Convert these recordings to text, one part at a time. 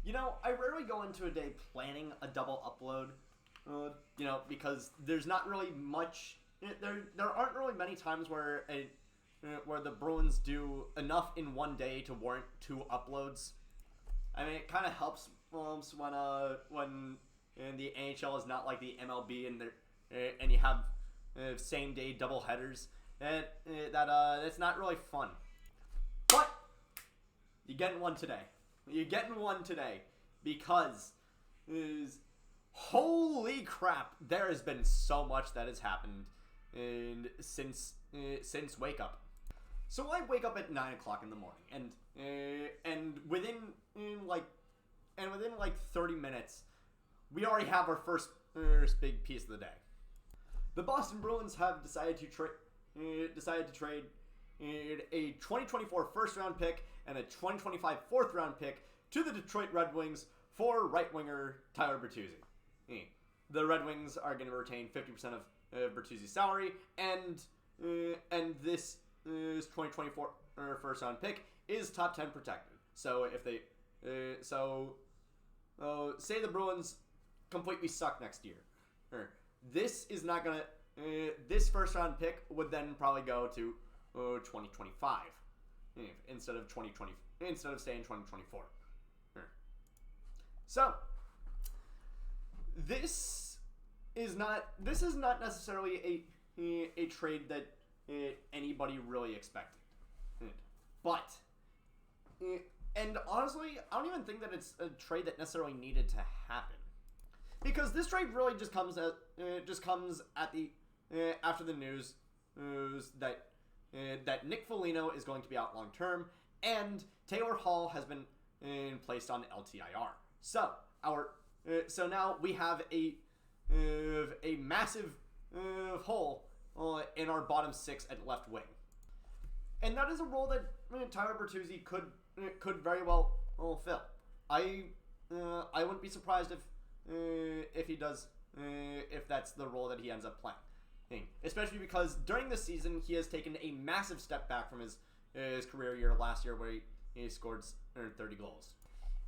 I rarely go into a day planning a double upload. Because there's not really much. There aren't really many times where the Bruins do enough in one day to warrant two uploads. I mean, it kind of helps when the NHL is not like the MLB and you have same day double headers. That's not really fun. But you're getting one today. Because holy crap, there has been so much that has happened since wake up. So I wake up at 9 o'clock in the morning, and within 30 minutes, we already have our first big piece of the day. The Boston Bruins have decided to trade a 2024 first round pick and a 2025 fourth round pick to the Detroit Red Wings for right winger Tyler Bertuzzi. The Red Wings are going to retain 50% of Bertuzzi's salary, and this 2024 first round pick is top 10 protected. So if they say the Bruins completely suck next year, this is not gonna this first round pick would then probably go to 2025 instead of staying 2024. So this is not necessarily a trade that anybody really expected. But and honestly, I don't even think that it's a trade that necessarily needed to happen, because this trade really just comes at the after the news that Nick Foligno is going to be out long term, and Taylor Hall has been placed on LTIR. So now we have a massive hole in our bottom six at left wing, and that is a role that Tyler Bertuzzi could very well fill. I wouldn't be surprised if he does, if that's the role that he ends up playing, especially because during this season he has taken a massive step back from his career year last year, where he scored 30 goals.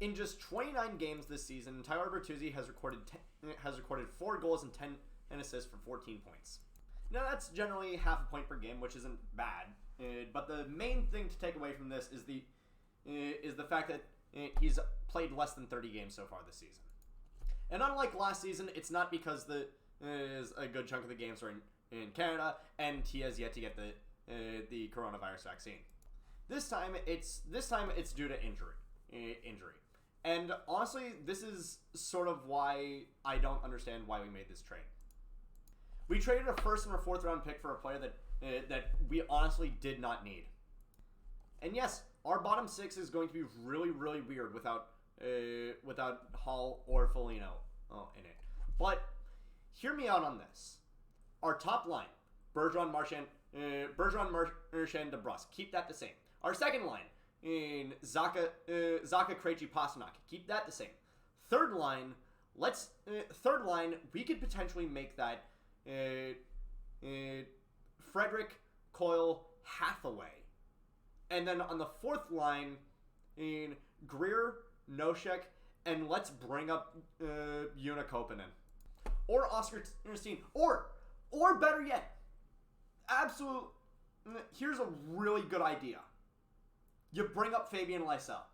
In just 29 games this season, Tyler Bertuzzi has recorded 4 goals and 10 assists for 14 points. Now that's generally half a point per game, which isn't bad. But the main thing to take away from this is the fact that he's played less than 30 games so far this season. And unlike last season, it's not because a good chunk of the games are in Canada and he has yet to get the coronavirus vaccine. This time it's due to injury. And honestly, this is sort of why I don't understand why we made this trade. We traded a first and a fourth round pick for a player that we honestly did not need. And yes, our bottom six is going to be really, really weird without Hall or Foligno in it. But hear me out on this. Our top line, Bergeron, Marchand, DeBrusque, keep that the same. Our second line, in Zacha, Krejci, Pastrnak, keep that the same. Third line, we could potentially make that Frederick, Coyle, Hathaway. And then on the fourth line, in Greer, Nosek, and let's bring up Joona Koppanen. Or Oskar Steen. Or better yet, here's a really good idea. You bring up Fabian Lysell.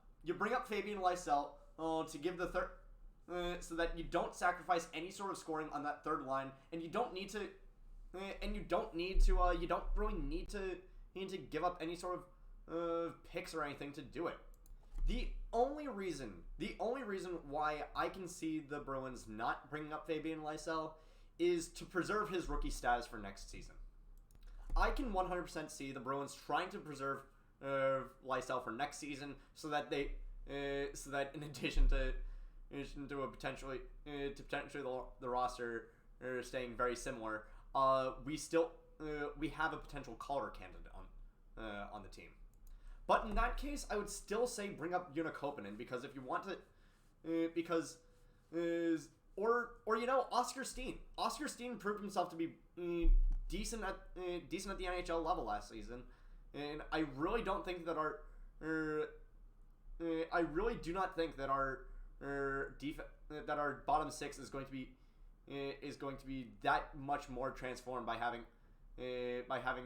To give the third, so that you don't sacrifice any sort of scoring on that third line, and you don't really need to give up any sort of picks or anything to do it. The only reason why I can see the Bruins not bringing up Fabian Lysell is to preserve his rookie status for next season. I can 100% see the Bruins trying to preserve Lysell for next season, so that in addition to potentially the roster staying very similar, we have a potential Calder candidate on the team. But in that case, I would still say bring up Joona Koppanen, because if you want to, Oskar Steen. Oskar Steen proved himself to be decent at the NHL level last season. And I really don't think that I really do not think that our that our bottom six is going to be that much more transformed by having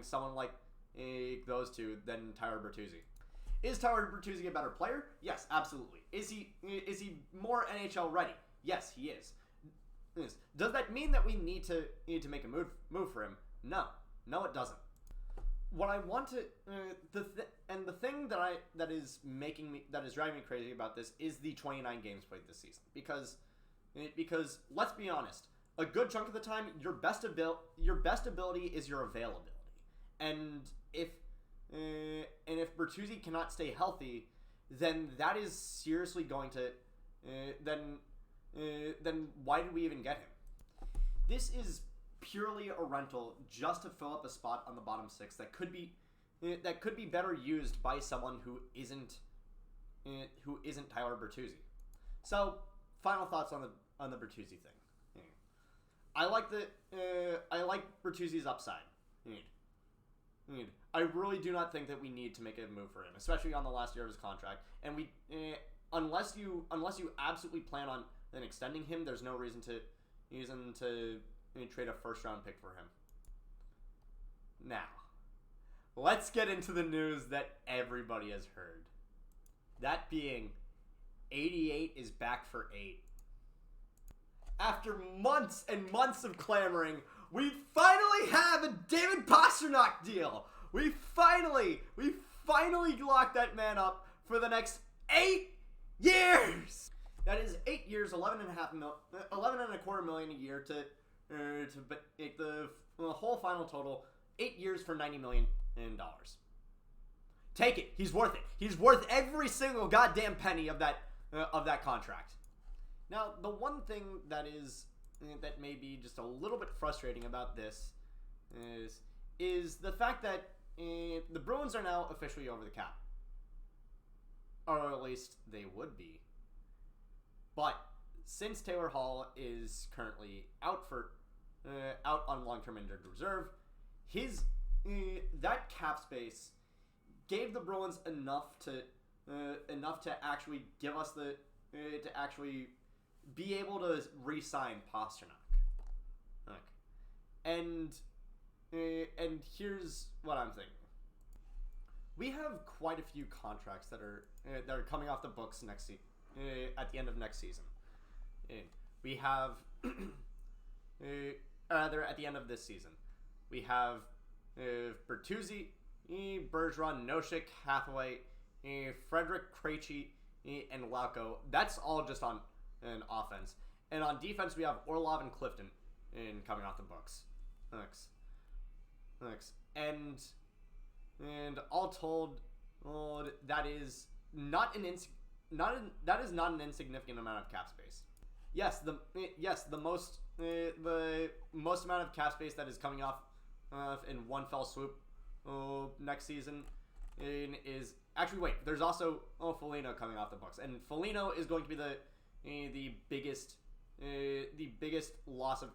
someone like those two than Tyler Bertuzzi. Is Tyler Bertuzzi a better player? Yes, absolutely. Is he more NHL ready? Yes, he is. Does that mean that we need to make a move for him? No, it doesn't. What I want to the thing that is driving me crazy about this is the 29 games played this season, because let's be honest, a good chunk of the time your best ability is your availability, and if Bertuzzi cannot stay healthy, then that is seriously going to then why did we even get him? This is purely a rental just to fill up a spot on the bottom six that could be better used by someone who isn't Tyler Bertuzzi. So, final thoughts on the Bertuzzi thing. I like Bertuzzi's upside. I really do not think that we need to make a move for him, especially on the last year of his contract. And we, unless you absolutely plan on then extending him, there's no reason to trade a first-round pick for him. Now, let's get into the news that everybody has heard. That being, 88 is back for 8. After months and months of clamoring, we finally have a David Pastrnak deal. We finally locked that man up for the next 8 years. That is 8 years, $11.25 million a year to make the whole final total 8 years for $90 million. Take it. He's worth it. He's worth every single goddamn penny of that contract. Now, the one thing that may be just a little bit frustrating about this is the fact that the Bruins are now officially over the cap, or at least they would be. But since Taylor Hall is currently out on long-term injured reserve, that cap space gave the Bruins enough to actually give us to actually be able to re-sign Pastrnak. And here's what I'm thinking. We have quite a few contracts that are coming off the books at the end of next season. We have rather at the end of this season. We have Bertuzzi, Bergeron, Nosek, Hathaway, Frederick, Krejci, and Lauko. That's all just on an offense. And on defense, we have Orlov and Clifton coming off the books. Thanks. And all told, that is not an insignificant amount of cap space. Yes, the most amount of cap space that is coming off in one fell swoop next season is actually wait. There's also Foligno coming off the books, and Foligno is going to be the biggest loss of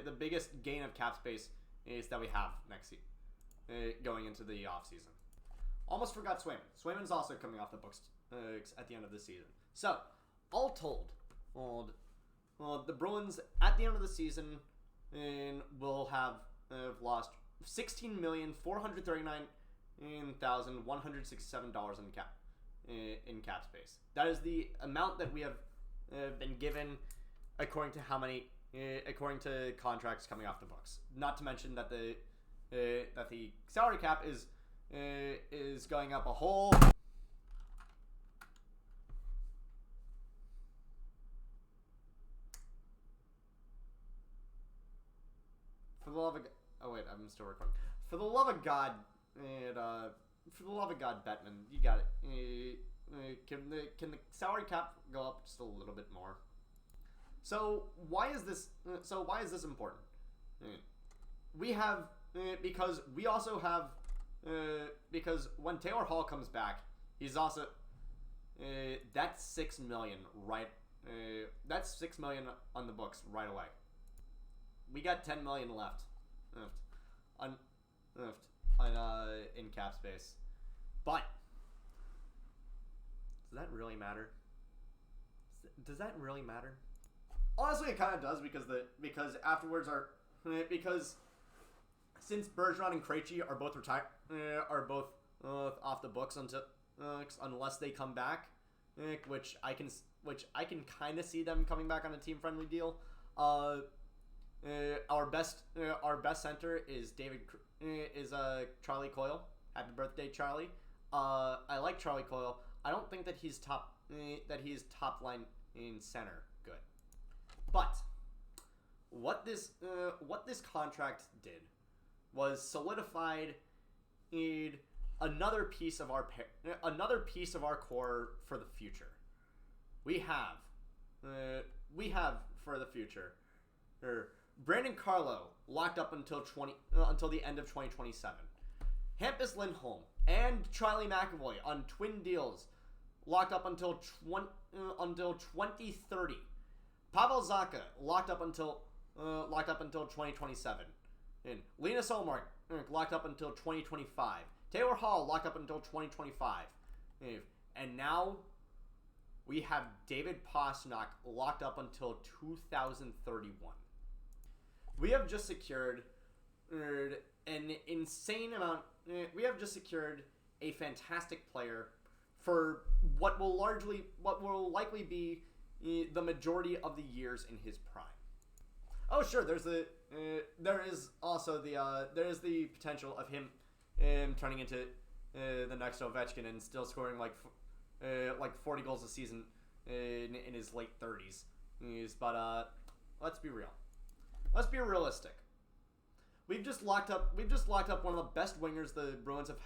the biggest gain of cap space is that we have next season going into the off season. Almost forgot Swayman. Swayman's also coming off the books at the end of the season. So, all told, the Bruins at the end of the season will have lost $16,439,167 in cap space. That is the amount that we have been given according to contracts coming off the books. Not to mention that the salary cap is going up a whole. For the love of oh wait, I'm still recording. For the love of God, Bettman, you got it. Can the salary cap go up just a little bit more? So why is this important? We have because we also have because when Taylor Hall comes back, he's also that's $6 million right. That's $6 million on the books right away. We got $10 million left in cap space, but does that really matter? does that really matter? Honestly, it kind of does because afterwards because since Bergeron and Krejci are both retired, are both off the books unless they come back, which I can kind of see them coming back on a team friendly deal. Our best center is Charlie Coyle. Happy birthday, Charlie. I like Charlie Coyle. I don't think that he's top line in center good. But what this contract did was solidified in another piece of our core for the future. We have for the future Brandon Carlo locked up until the end of 2027. Hampus Lindholm and Charlie McAvoy on twin deals locked up until 2030. Pavel Zacha locked up until 2027. And Linus Ullmark locked up until 2025. Taylor Hall locked up until 2025. And now we have David Pastrnak locked up until 2031. We have just secured an insane amount. We have just secured a fantastic player for what will likely be the majority of the years in his prime. Oh, sure. There is the potential of him turning into the next Ovechkin and still scoring like 40 goals a season in his late 30s. But let's be real. Let's be realistic. We've just locked up one of the best wingers the Bruins have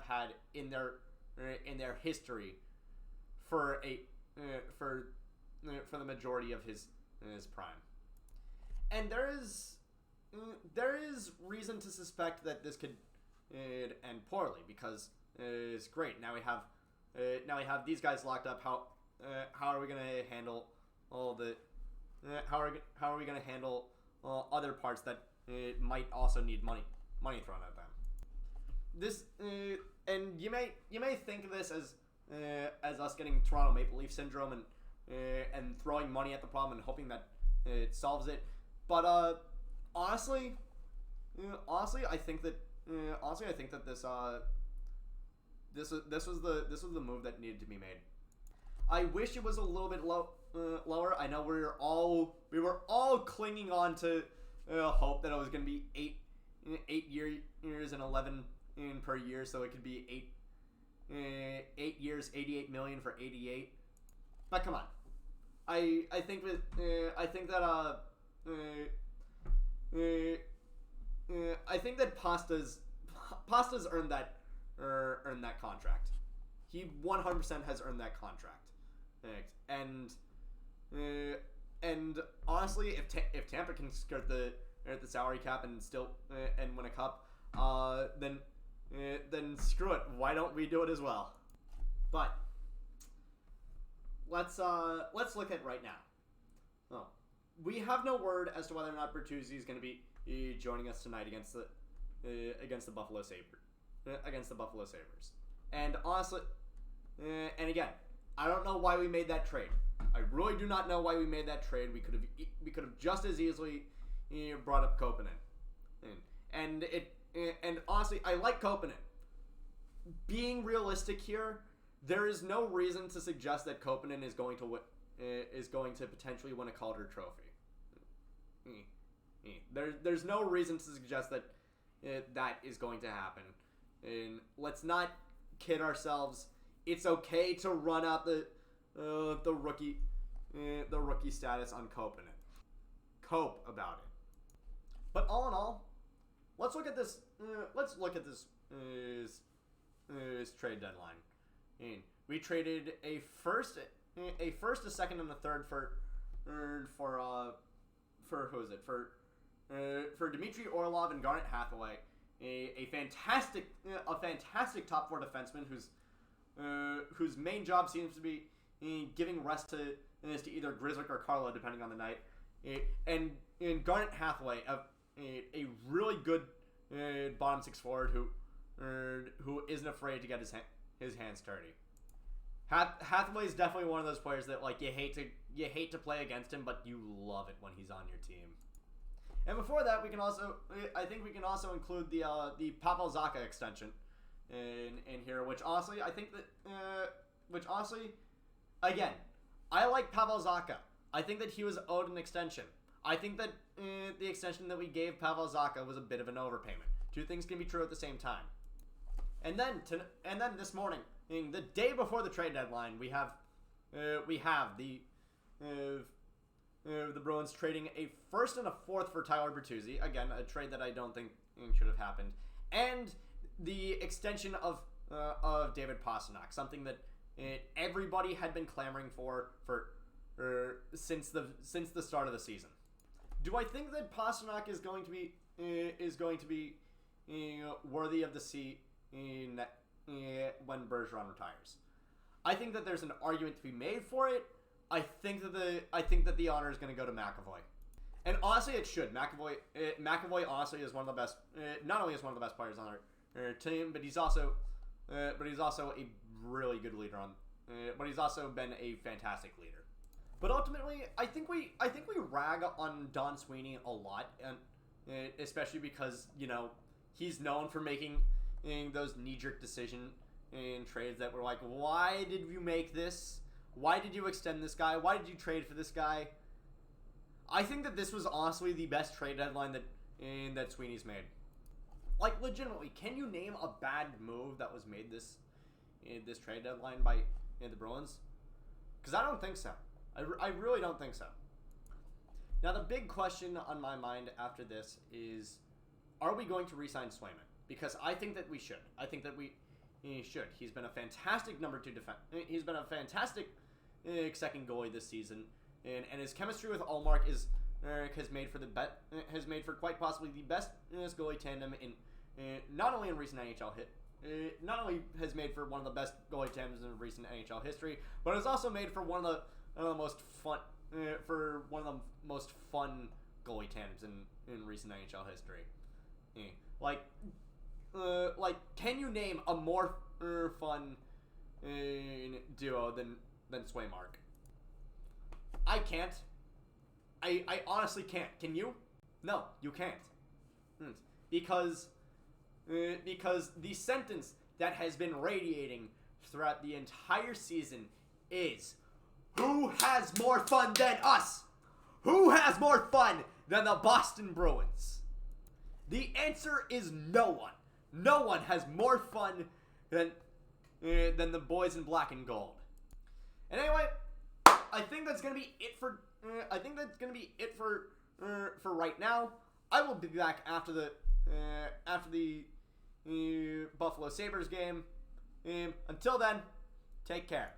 had in their history for the majority of his prime. And there is reason to suspect that this could end poorly because it's great. Now we have these guys locked up. How are we going to handle all the how are we going to handle other parts that might also need money thrown at them? This and you may think of this as us getting Toronto Maple Leaf syndrome and throwing money at the problem and hoping that it solves it. But honestly, I think that this was the move that needed to be made. I wish it was a little bit lower. I know we were all clinging on to hope that it was going to be 8 years and 11 per year, so it could be 8 years, 88 million for 88. But come on, I think that Pasta's earned that contract. He 100% has earned that contract. And honestly, if Tampa can skirt the salary cap and still and win a cup, then screw it. Why don't we do it as well? But let's look at right now. Oh, we have no word as to whether or not Bertuzzi is going to be joining us tonight against the Buffalo Sabres. And honestly, and again, I don't know why we made that trade. I really do not know why we made that trade. We could have just as easily brought up Kopanen. And honestly, I like Kopanen. Being realistic here, there is no reason to suggest that Kopanen is going to potentially win a Calder Trophy. There's no reason to suggest that that is going to happen. And let's not kid ourselves. It's okay to run out the rookie status on Kopanen. Cope about it. But all in all, let's look at this trade deadline. We traded a first, a second, and a third for who is it? For Dmitry Orlov and Garnet Hathaway, a fantastic top four defenseman whose main job seems to be giving rest to either Grzelcyk or Carlo, depending on the night. And Garnet Hathaway, a really good bottom six forward who isn't afraid to get his hands dirty. Hathaway is definitely one of those players that like you hate to play against him, but you love it when he's on your team. And before that, I think we can also include the Pavel Zacha extension in here, which honestly again, I like Pavel Zacha. I think that he was owed an extension. I think that the extension that we gave Pavel Zacha was a bit of an overpayment. Two things can be true at the same time. And then this morning, the day before the trade deadline, we have the Bruins trading a first and a fourth for Tyler Bertuzzi. Again, a trade that I don't think should have happened, and the extension of David Pastrnak, something that everybody had been clamoring for since the start of the season. Do I think that Pastrnak is going to be worthy of the seat when Bergeron retires? I think that there's an argument to be made for it. I think that the honor is going to go to McAvoy, and honestly, it should. McAvoy honestly is one of the best. Not only is one of the best players on our team, but he's also a really good leader on. But he's also been a fantastic leader. But ultimately, I think we rag on Don Sweeney a lot, and especially because he's known for making those knee-jerk decision in trades that were like, why did you make this? Why did you extend this guy? Why did you trade for this guy? I think that this was honestly the best trade deadline that Sweeney's made. Like, legitimately, can you name a bad move that was made this trade deadline by the Bruins? Because I don't think so. I really don't think so. Now, the big question on my mind after this is, are we going to re-sign Swayman? Because I think that we should. I think that we should. He's been a fantastic number 2 defense. He's been a fantastic second goalie this season, and his chemistry with Ullmark has made for quite possibly the best goalie tandem in not only in recent NHL not only has made for one of the best goalie tandems in recent NHL history, but has also made for one of the most fun goalie tandems in recent NHL history. Like, can you name a more fun duo than Swaymark? I can't. I honestly can't. Can you? No, you can't. Because the sentence that has been radiating throughout the entire season is, who has more fun than us? Who has more fun than the Boston Bruins? The answer is no one. No one has more fun than the boys in black and gold. And anyway, I think that's gonna be it for. For right now. I will be back after the Buffalo Sabres game. Until then, take care.